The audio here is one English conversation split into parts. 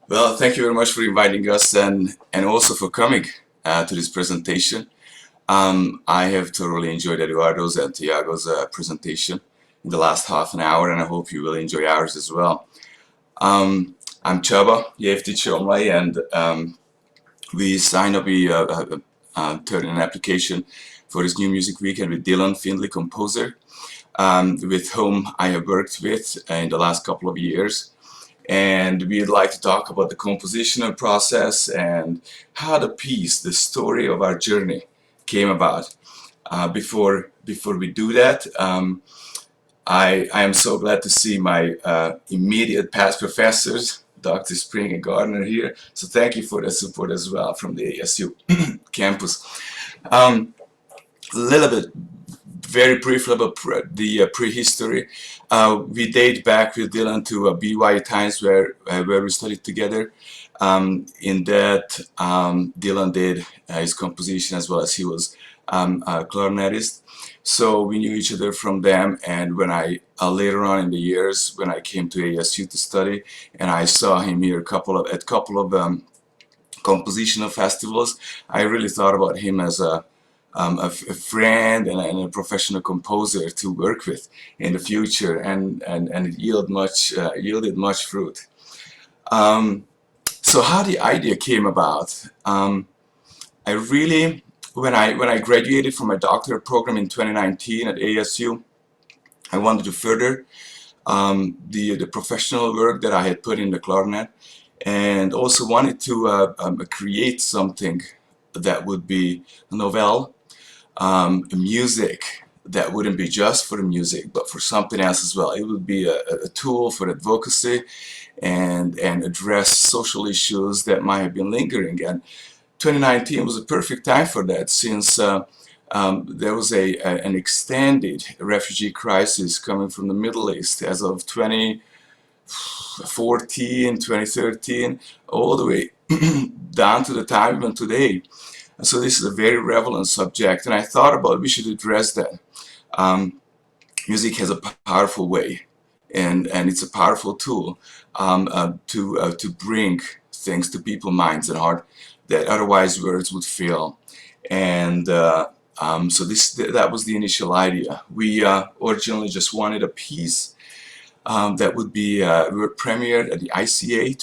Well, thank you very much for inviting us and also for coming to this presentation. I have thoroughly enjoyed Eduardo's and Tiago's presentation in the last half an hour, and I hope you will enjoy ours as well. I'm Csaba Jevtic-Somlai, and we signed up, turned in an application for this new music weekend with Dylan Findley, composer, with whom I have worked with in the last couple of years. And we'd like to talk about the compositional process and how the piece, the story of our journey, came about. Before we do that, I am so glad to see my immediate past professors, Dr. Spring and Gardner, here. So thank you for the support as well from the ASU campus. A little bit, very briefly about the prehistory. We date back with Dylan to BYU times where we studied together. In that, Dylan did his composition as well as he was a clarinetist. So we knew each other from them, and when I later on in the years when I came to ASU to study, and I saw him here at a couple of compositional festivals, I really thought about him as a friend and a professional composer to work with in the future, and it yielded much fruit. So how the idea came about, I really, when I graduated from my doctorate program in 2019 at ASU, I wanted to further the professional work that I had put in the clarinet, and also wanted to create something that would be novel, music that wouldn't be just for the music, but for something else as well. It would be a tool for advocacy and address social issues that might have been lingering. And 2019 was a perfect time for that, since there was an extended refugee crisis coming from the Middle East as of 2014, 2013, all the way down to the time even today. So this is a very relevant subject, and I thought about we should address that. Music has a powerful way, and it's a powerful tool to bring things to people's minds and heart that otherwise words would fail. And so that was the initial idea. We originally just wanted a piece that would be premiered at the ICA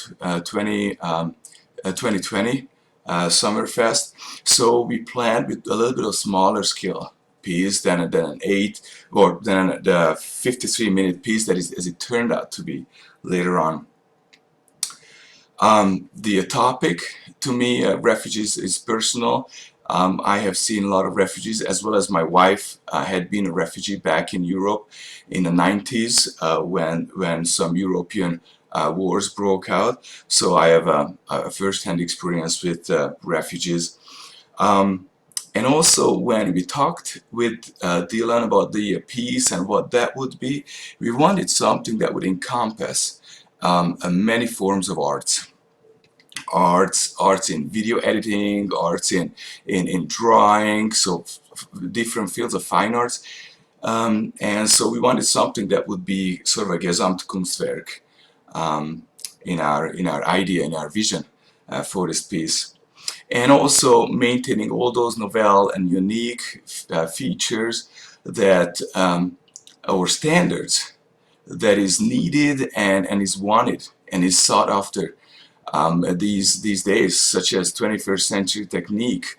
2020 Summerfest. So we planned with a little bit of smaller scale piece than an 8 or than the 53-minute piece that is, as it turned out to be later on. The topic to me, refugees, is personal. I have seen a lot of refugees, as well as my wife had been a refugee back in Europe in the 90s when some European wars broke out. So I have a first-hand experience with refugees. And also when we talked with Dylan about the piece and what that would be, we wanted something that would encompass many forms of arts. Arts in video editing, arts in drawing, so different fields of fine arts. And so we wanted something that would be sort of a Gesamtkunstwerk in our idea, in our vision for this piece. And also maintaining all those novel and unique features that or standards that is needed and is wanted and is sought after these days, such as 21st century technique.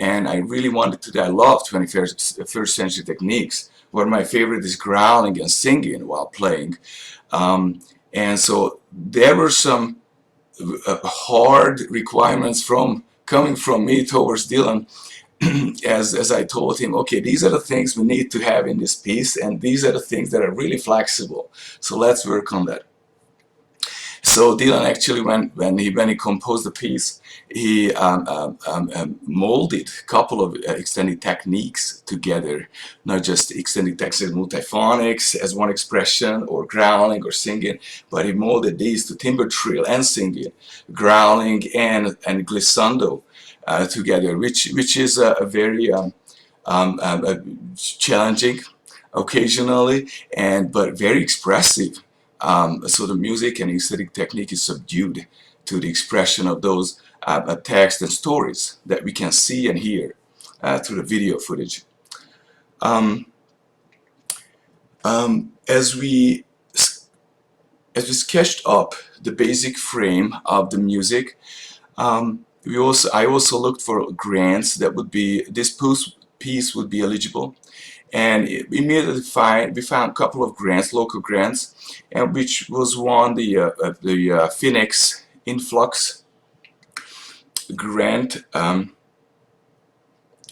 And I really wanted to, I love 21st century techniques. One of my favorite is growling and singing while playing. And so there were some hard requirements coming from me towards Dylan, as I told him, okay, these are the things we need to have in this piece, and these are the things that are really flexible. So let's work on that. So Dylan actually, when he composed the piece, he molded a couple of extended techniques together, not just extended techniques, multiphonics as one expression, or growling or singing, but he molded these to timbre, trill, and singing, growling and glissando together, which is a very challenging occasionally, but very expressive. So the music and aesthetic technique is subdued to the expression of those text and stories that we can see and hear through the video footage. As we sketched up the basic frame of the music, I also looked for grants that would be, this piece would be eligible, and immediately we found a couple of grants, local grants, and which was one, the Phoenix Influx grant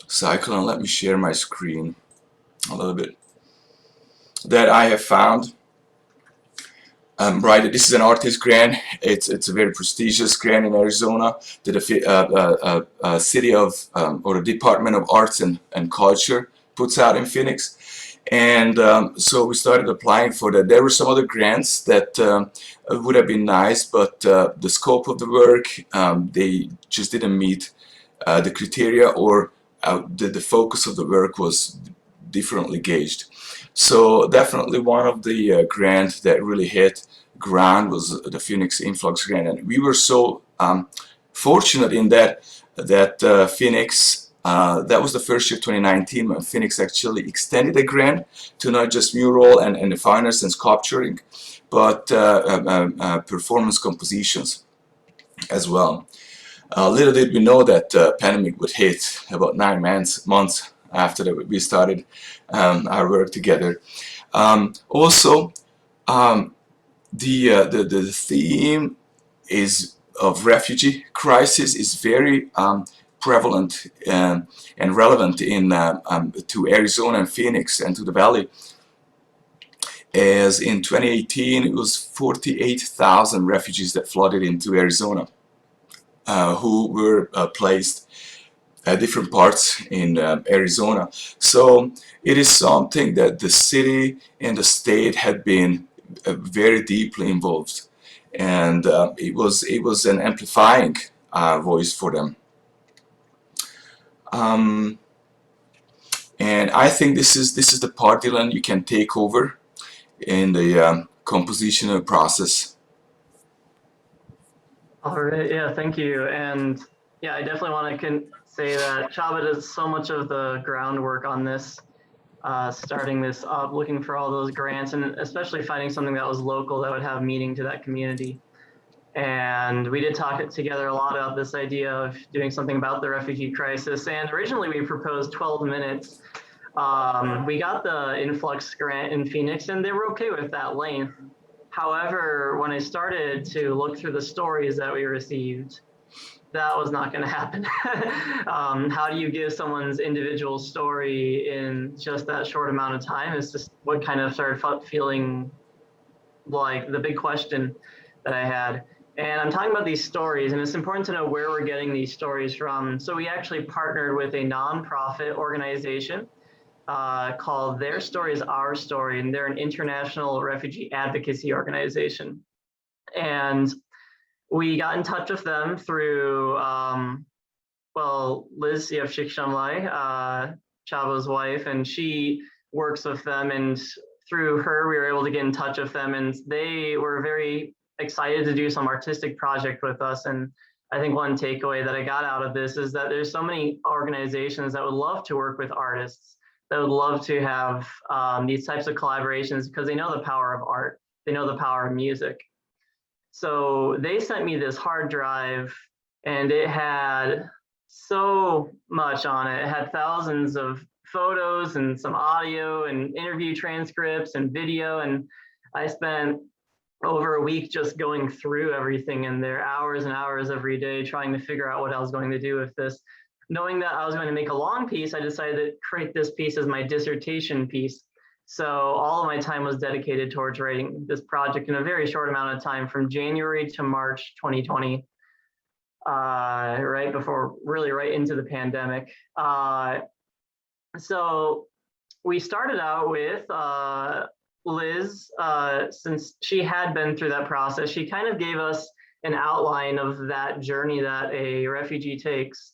cycle. And let me share my screen a little bit, that I have found. Right, this is an artist grant. It's a very prestigious grant in Arizona that the city of or the Department of Arts and Culture puts out in Phoenix, and so we started applying for that. There were some other grants that would have been nice, but the scope of the work, they just didn't meet the criteria, or the focus of the work was differently gauged. So definitely one of the grants that really hit ground was the Phoenix Influx grant, and we were so fortunate in that Phoenix, that was the first year, 2019, when Phoenix actually extended the grant to not just mural and the fine arts and sculpturing, but performance compositions as well. Little did we know that pandemic would hit about 9 months after that we started our work together. Also, the theme of refugee crisis is very prevalent and relevant to Arizona and Phoenix and to the Valley. As in 2018, it was 48,000 refugees that flooded into Arizona, who were placed at different parts in Arizona. So it is something that the city and the state had been very deeply involved, and it was an amplifying voice for them. And I think this is the part, Dylan, you can take over in the compositional process. All right, yeah, thank you. And yeah, I definitely want to say that Csaba does so much of the groundwork on this, starting this up, looking for all those grants, and especially finding something that was local that would have meaning to that community. And we did talk together a lot about this idea of doing something about the refugee crisis. And originally we proposed 12 minutes. We got the Influx grant in Phoenix, and they were okay with that length. However, when I started to look through the stories that we received, that was not going to happen. How do you give someone's individual story in just that short amount of time? It's just what kind of started feeling like the big question that I had. And I'm talking about these stories, and it's important to know where we're getting these stories from. So we actually partnered with a nonprofit organization called Their Story is Our Story, and they're an international refugee advocacy organization. And we got in touch with them through, Liz Jevtic-Somlai, Csaba's wife, and she works with them, and through her, we were able to get in touch with them, and they were very excited to do some artistic project with us. And I think one takeaway that I got out of this is that there's so many organizations that would love to work with artists, that would love to have these types of collaborations, because they know the power of art, they know the power of music. So they sent me this hard drive, and it had so much on it. It had thousands of photos and some audio and interview transcripts and video, and I spent over a week just going through everything in there, hours and hours every day, trying to figure out what I was going to do with this. Knowing that I was going to make a long piece, I decided to create this piece as my dissertation piece. So all of my time was dedicated towards writing this project in a very short amount of time, from January to March 2020, right into the pandemic. So we started out with Liz, since she had been through that process. She kind of gave us an outline of that journey that a refugee takes,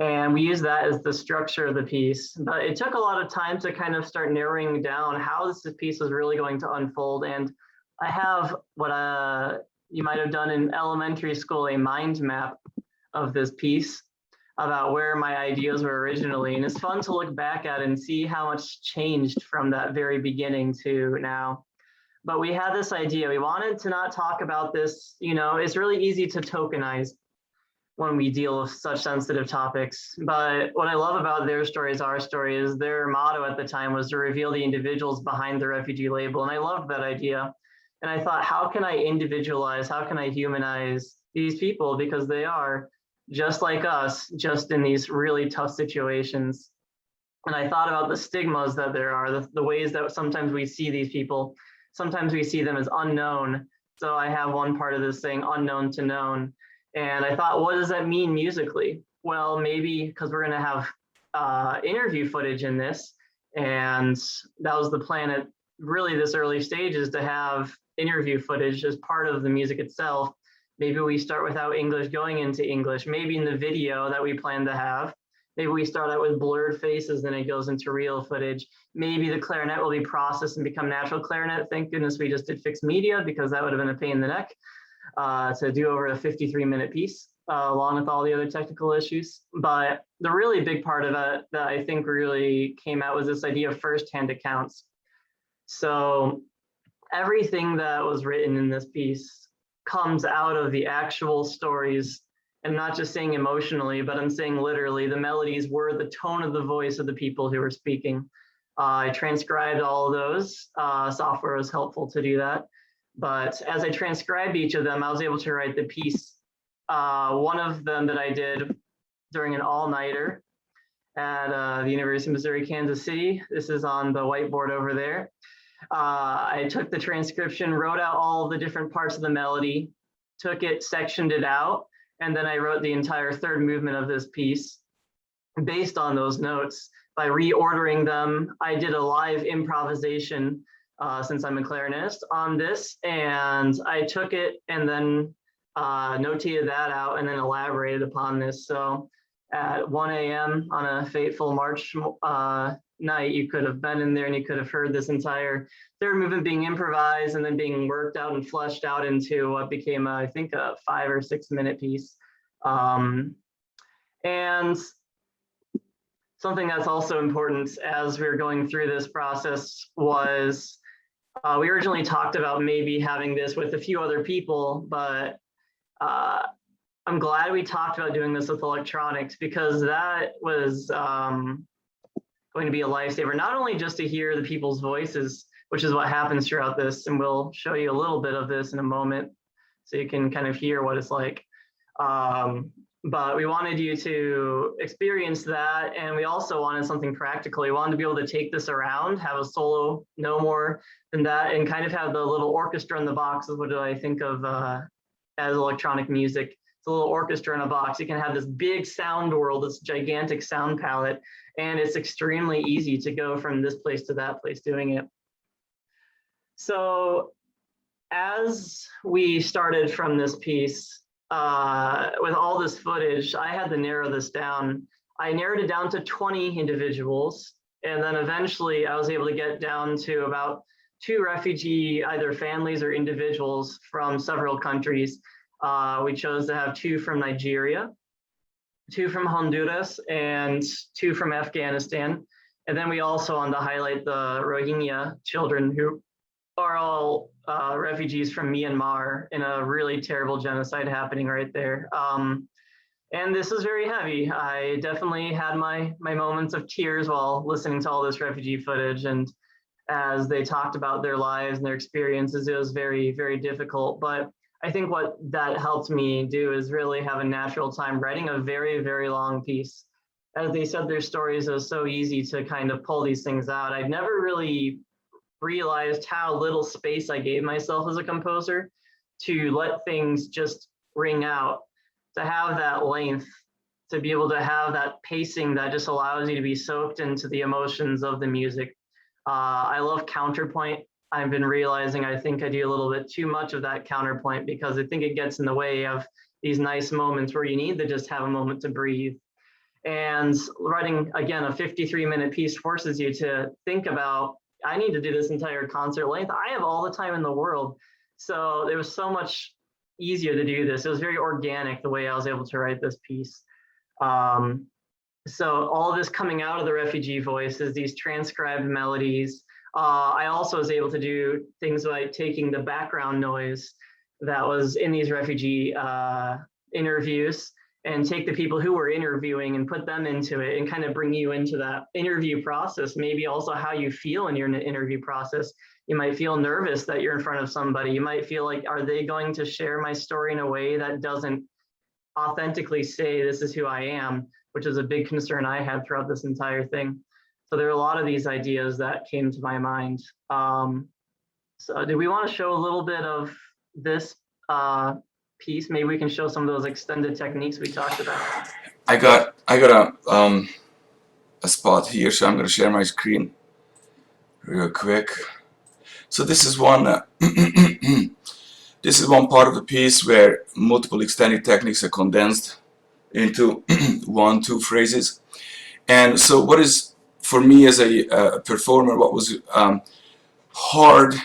and we use that as the structure of the piece. But it took a lot of time to kind of start narrowing down how this piece was really going to unfold. And I have what you might have done in elementary school a mind map of this piece about where my ideas were originally. And it's fun to look back at and see how much changed from that very beginning to now. But we had this idea. We wanted to not talk about this, you know, it's really easy to tokenize when we deal with such sensitive topics. But what I love about their story is our story is their motto at the time was to reveal the individuals behind the refugee label. And I loved that idea. And I thought, how can I individualize, how can I humanize these people? Because they are just like us, just in these really tough situations. And I thought about the stigmas that there are, the ways that sometimes we see these people. Sometimes we see them as unknown. So I have one part of this saying unknown to known. And I thought, what does that mean musically? Well, maybe because we're going to have interview footage in this. And that was the plan at really this early stage, is to have interview footage as part of the music itself. Maybe we start without English going into English. Maybe in the video that we plan to have, maybe we start out with blurred faces, then it goes into real footage. Maybe the clarinet will be processed and become natural clarinet. Thank goodness we just did fixed media, because that would have been a pain in the neck to do over a 53-minute piece, along with all the other technical issues. But the really big part of it that I think really came out was this idea of firsthand accounts. So everything that was written in this piece comes out of the actual stories. I'm not just saying emotionally, but I'm saying literally. The melodies were the tone of the voice of the people who were speaking. I transcribed all of those. Software was helpful to do that. But as I transcribed each of them, I was able to write the piece. One of them that I did during an all-nighter at the University of Missouri, Kansas City. This is on the whiteboard over there. I took the transcription, wrote out all the different parts of the melody, took it, sectioned it out, and then I wrote the entire third movement of this piece based on those notes. By reordering them, I did a live improvisation, since I'm a clarinetist, on this, and I took it and then notated that out and then elaborated upon this. So at 1 a.m. on a fateful March night, you could have been in there and you could have heard this entire third movement being improvised and then being worked out and fleshed out into what became, I think, a 5 or 6 minute piece. And something that's also important as we were going through this process was we originally talked about maybe having this with a few other people, but I'm glad we talked about doing this with electronics, because that was going to be a lifesaver, not only just to hear the people's voices, which is what happens throughout this, and we'll show you a little bit of this in a moment so you can kind of hear what it's like. But we wanted you to experience that, and we also wanted something practical. We wanted to be able to take this around, have a solo, no more than that, and kind of have the little orchestra in the box is what I think of as electronic music. It's a little orchestra in a box. You can have this big sound world, this gigantic sound palette, and it's extremely easy to go from this place to that place doing it. So as we started from this piece, with all this footage, I had to narrow this down. I narrowed it down to 20 individuals, and then eventually I was able to get down to about 2 refugee, either families or individuals from several countries. We chose to have 2 from Nigeria, 2 from Honduras, and 2 from Afghanistan. And then we also wanted to highlight the Rohingya children, who are all refugees from Myanmar in a really terrible genocide happening right there. And this is very heavy. I definitely had my moments of tears while listening to all this refugee footage. And as they talked about their lives and their experiences, it was very, very difficult. But I think what that helped me do is really have a natural time writing a very, very long piece. As they said, their stories, it was so easy to kind of pull these things out. I'd never really realized how little space I gave myself as a composer to let things just ring out, to have that length, to be able to have that pacing that just allows you to be soaked into the emotions of the music. I love counterpoint. I've been realizing I think I do a little bit too much of that counterpoint, because I think it gets in the way of these nice moments where you need to just have a moment to breathe. And writing, again, a 53-minute piece forces you to think about, I need to do this entire concert length. I have all the time in the world. So there was so much easier to do this. It was very organic the way I was able to write this piece. So all of this coming out of the refugee voice is these transcribed melodies. I also was able to do things like taking the background noise that was in these refugee interviews and take the people who were interviewing and put them into it and kind of bring you into that interview process, maybe also how you feel in your interview process. You might feel nervous that you're in front of somebody. You might feel like, are they going to share my story in a way that doesn't authentically say this is who I am, which is a big concern I had throughout this entire thing. So there are a lot of these ideas that came to my mind. So do we want to show a little bit of this piece? Maybe we can show some of those extended techniques we talked about. I got a spot here, so I'm going to share my screen real quick. So this is one this is one part of the piece where multiple extended techniques are condensed into 1-2 phrases. And so what is, for me as a performer, what was hard,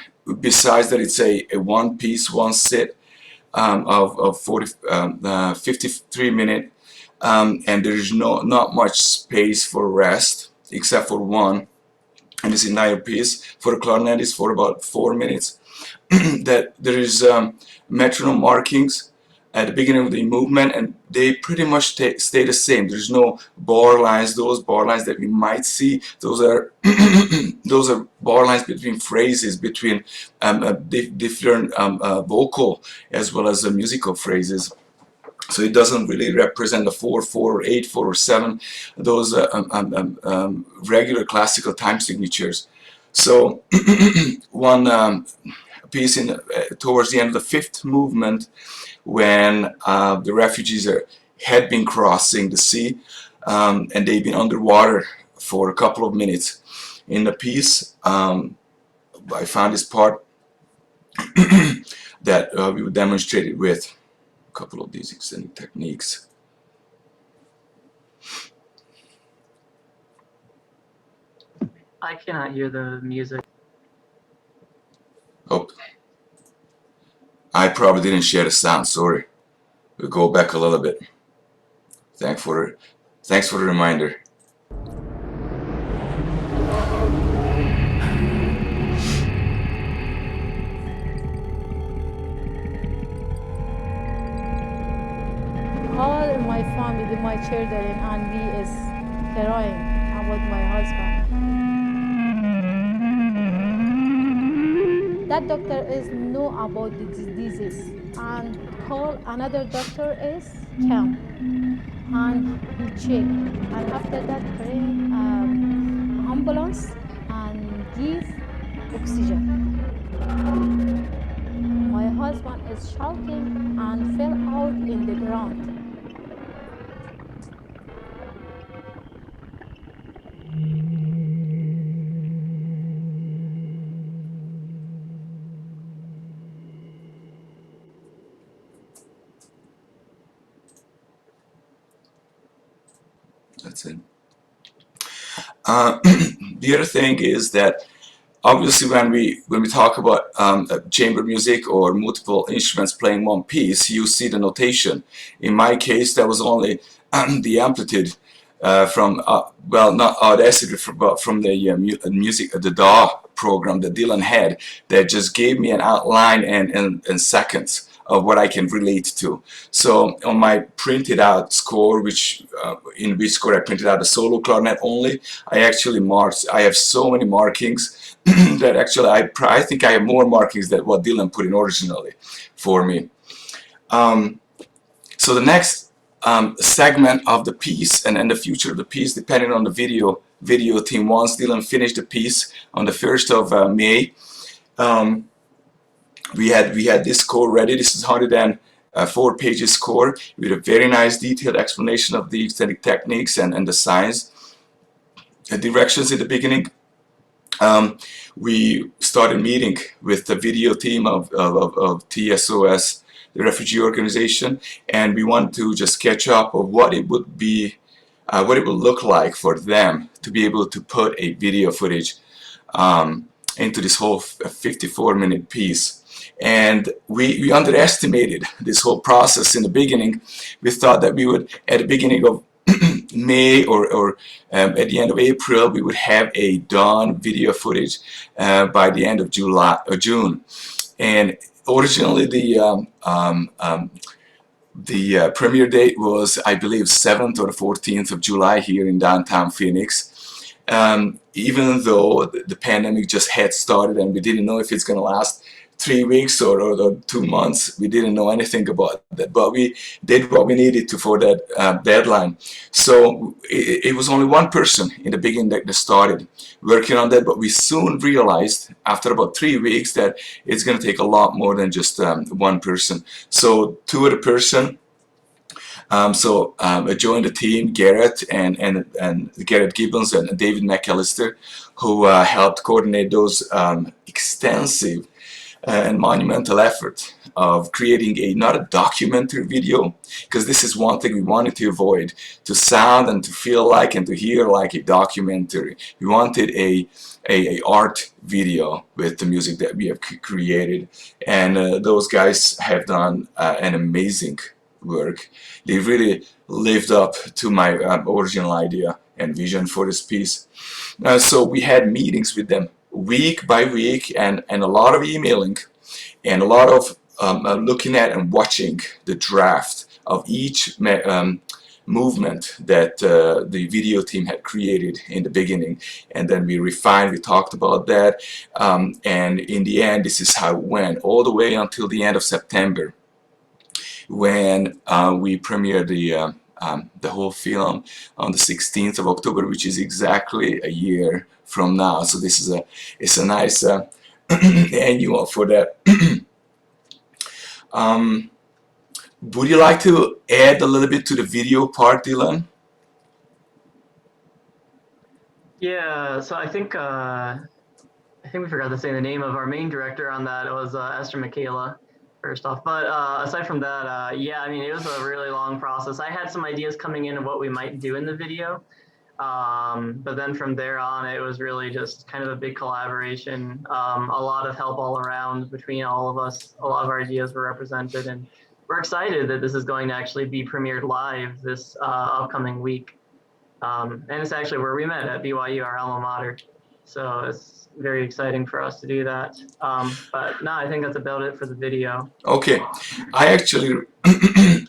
besides that it's a one piece, one sit of 53 minutes, and there's not much space for rest except for one, and this entire piece for the clarinet is for about 4 minutes. That there is metronome markings at the beginning of the movement, and they pretty much stay the same. There's no bar lines. Those bar lines that we might see, those are those are bar lines between phrases, between different vocal as well as musical phrases. So it doesn't really represent the 4/4 or 8/4 or 7, those regular classical time signatures. So one piece in towards the end of the 5th movement, when the refugees had been crossing the sea, and they've been underwater for a couple of minutes in the piece, I found this part that we would demonstrate it with a couple of these extended techniques. I cannot hear the music. Oh, I probably didn't share the sound, sorry. We'll go back a little bit. Thanks for the reminder. All my family, my children, and me is crying about my husband. That doctor is know about the diseases and call another doctor is come and he check, and after that bring ambulance and give oxygen. My husband is shouting and fell out in the ground. That's it. The other thing is that obviously when we talk about chamber music or multiple instruments playing one piece, you see the notation. In my case, that was only the amplitude from well, not Audacity, but from the music, the DAW program that Dylan had, that just gave me an outline and seconds of what I can relate to. So on my printed out score, in which score I printed out the solo clarinet only, I actually marked. I have so many markings that actually I think I have more markings than what Dylan put in originally for me. So the next segment of the piece and the future of the piece, depending on the video team, once Dylan finished the piece on the 1st of May, we had this score ready. This is 104 pages score with a very nice detailed explanation of the extended techniques and the signs, the directions in the beginning. We started meeting with the video team of TSOS, the refugee organization, and we want to just catch up of what it would be, what it would look like for them to be able to put a video footage into this whole 54-minute piece. And we underestimated this whole process in the beginning. We thought that we would, at the beginning of May or at the end of April, we would have a done video footage by the end of July or June. And originally the premiere date was, I believe, 7th or the 14th of July here in downtown Phoenix. Even though the pandemic just had started and we didn't know if it's going to last 3 weeks or 2 months. We didn't know anything about that, but we did what we needed to for that deadline. So it was only one person in the beginning that started working on that, but we soon realized after about 3 weeks that it's going to take a lot more than just one person. So two other person joined the team, Garrett and Garrett Gibbons and David McAllister, who helped coordinate those extensive and monumental effort of creating not a documentary video, because this is one thing we wanted to avoid, to sound and to feel like and to hear like a documentary. We wanted a art video with the music that we have created, and those guys have done an amazing work. They really lived up to my original idea and vision for this piece. So we had meetings with them week by week, and a lot of emailing and a lot of looking at and watching the draft of each movement that the video team had created in the beginning, and then we refined, we talked about that, and in the end this is how it went all the way until the end of September, when we premiered the whole film on the 16th of October, which is exactly a year from now. So this is it's a nice annual for that. Would you like to add a little bit to the video part, Dylan? Yeah, so I think we forgot to say the name of our main director on that. It was Esther Michaela, first off. But aside from that, yeah, I mean, it was a really long process. I had some ideas coming in of what we might do in the video. But then from there on, it was really just kind of a big collaboration, a lot of help all around between all of us. A lot of our ideas were represented, and we're excited that this is going to actually be premiered live this upcoming week. And it's actually where we met, at BYU, our alma mater. So it's very exciting for us to do that. But no, I think that's about it for the video. Okay, I actually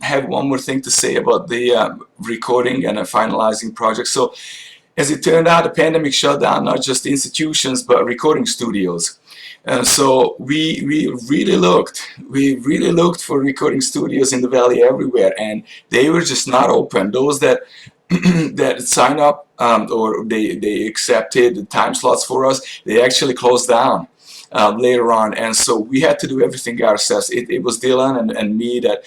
have one more thing to say about the recording and finalizing project. So as it turned out, the pandemic shut down not just institutions but recording studios. So we really looked for recording studios in the valley everywhere, and they were just not open. Those that that signed up or they accepted the time slots for us, they actually closed down later on, and so we had to do everything ourselves. It was Dylan and me that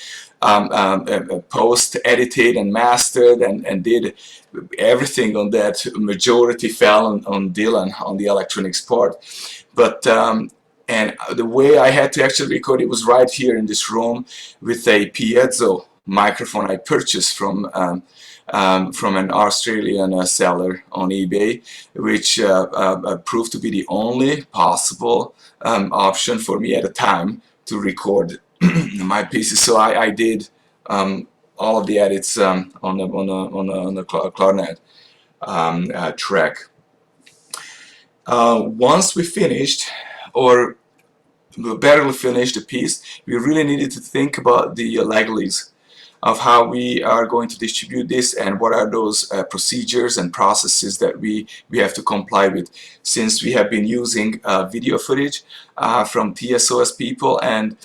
post edited and mastered and did everything on that. Majority fell on Dylan on the electronics part, but and the way I had to actually record it was right here in this room with a piezo microphone I purchased from an Australian seller on eBay, which proved to be the only possible option for me at the time to record my pieces. So I did all of the edits on the clarinet track. Once we finished, or barely finished the piece, we really needed to think about the legalese of how we are going to distribute this and what are those procedures and processes that we have to comply with, since we have been using video footage from TSOS people, and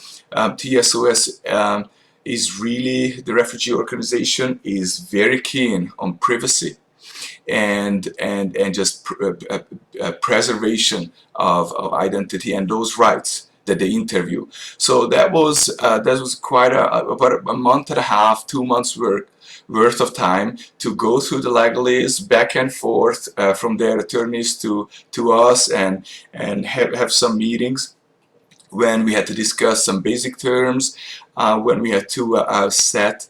TSOS is really, the refugee organization is very keen on privacy and just preservation of identity and those rights that they interview. So that was quite about a month and a half, 2 months worth of time to go through the legalese back and forth from their attorneys to us, and have some meetings when we had to discuss some basic terms, when we had to set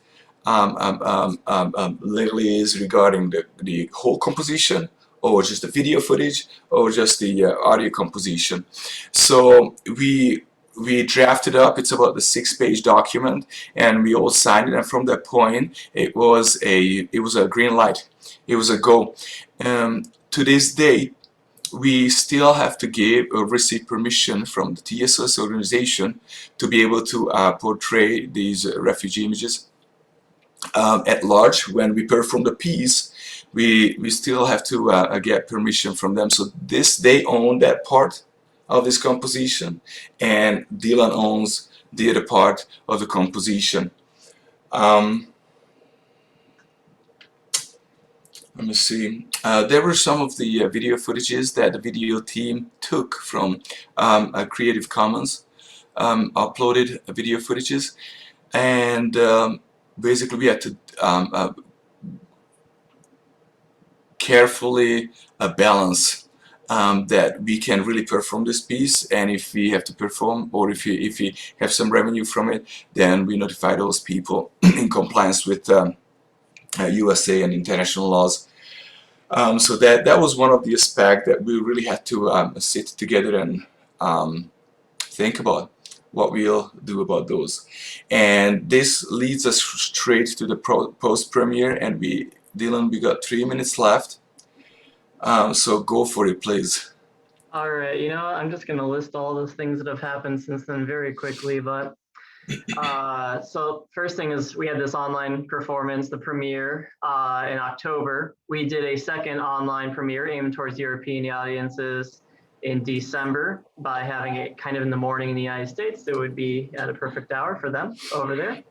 legalese regarding the whole composition, or just the video footage, or just the audio composition. So we we drafted up. It's about the 6-page document, and we all signed it. And from that point, it was a green light. It was a go. To this day, we still have to give or receive permission from the TSOS organization to be able to portray these refugee images at large. When we perform the piece, we still have to get permission from them. So they own that part of this composition, and Dylan owns the other part of the composition. Let me see. There were some of the video footages that the video team took from Creative Commons uploaded video footages, and basically we had to carefully balance that we can really perform this piece, and if we have to perform, or if we have some revenue from it, then we notify those people in compliance with USA and international laws. So that was one of the aspects that we really had to sit together and think about what we'll do about those. And this leads us straight to the post-premiere, and Dylan, we got 3 minutes left. So go for it, please. All right, I'm just going to list all those things that have happened since then very quickly, but so first thing is we had this online performance, the premiere in October. We did a second online premiere aimed towards European audiences in December by having it kind of in the morning in the United States. It would be at a perfect hour for them over there.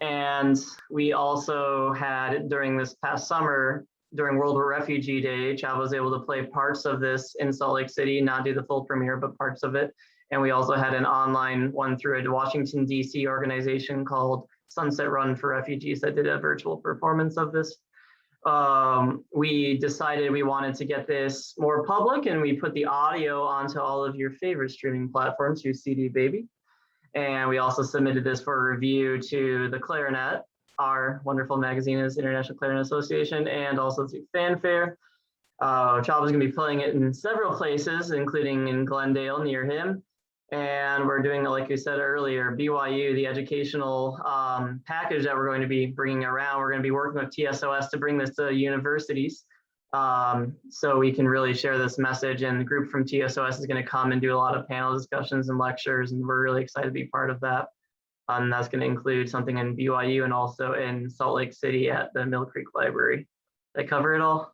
And we also had, during this past summer, during World War Refugee Day, Csaba was able to play parts of this in Salt Lake City, not do the full premiere, but parts of it. And we also had an online one through a Washington, D.C. organization called Sunset Run for Refugees that did a virtual performance of this. We decided we wanted to get this more public, and we put the audio onto all of your favorite streaming platforms through CD Baby. And we also submitted this for review to the Clarinet, our wonderful magazine is International Clarinet Association, and also to Fanfare. Csaba's going to be playing it in several places, including in Glendale near him. And we're doing, like we said earlier, BYU, the educational package that we're going to be bringing around. We're going to be working with TSOS to bring this to universities so we can really share this message. And the group from TSOS is going to come and do a lot of panel discussions and lectures, and we're really excited to be part of that. And that's going to include something in BYU and also in Salt Lake City at the Mill Creek Library. Did I cover it all?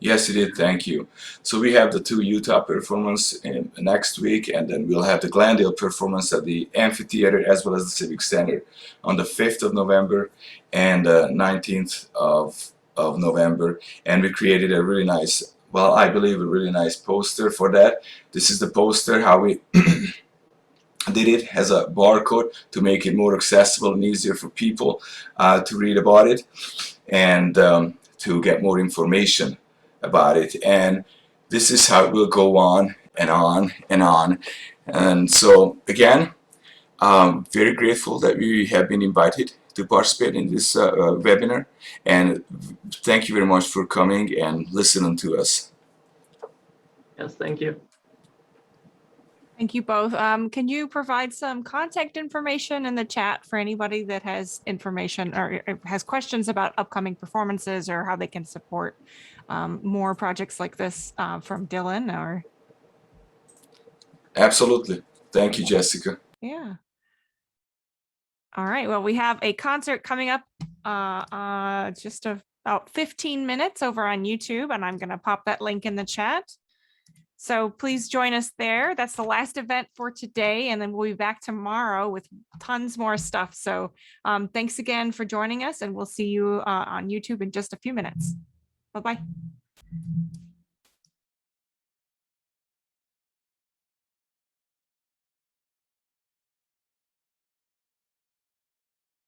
Yes, you did. Thank you. So we have the 2 Utah performance next week, and then we'll have the Glendale performance at the amphitheater as well as the Civic Center on the 5th of November and 19th of November. And we created a really nice, well, I believe a really nice poster for that. This is the poster, how we did it, has a barcode to make it more accessible and easier for people to read about it and to get more information about it. And this is how it will go on and on and on. And so again, very grateful that we have been invited to participate in this webinar, and thank you very much for coming and listening to us. Yes, thank you. Thank you both. Can you provide some contact information in the chat for anybody that has information or has questions about upcoming performances or how they can support more projects like this from Dylan? Or Absolutely. Thank you, Jessica. yeah. All right. Well, we have a concert coming up just about 15 minutes over on YouTube, and I'm going to pop that link in the chat. So please join us there. That's the last event for today, and then we'll be back tomorrow with tons more stuff. So thanks again for joining us, and we'll see you on YouTube in just a few minutes. Bye-bye.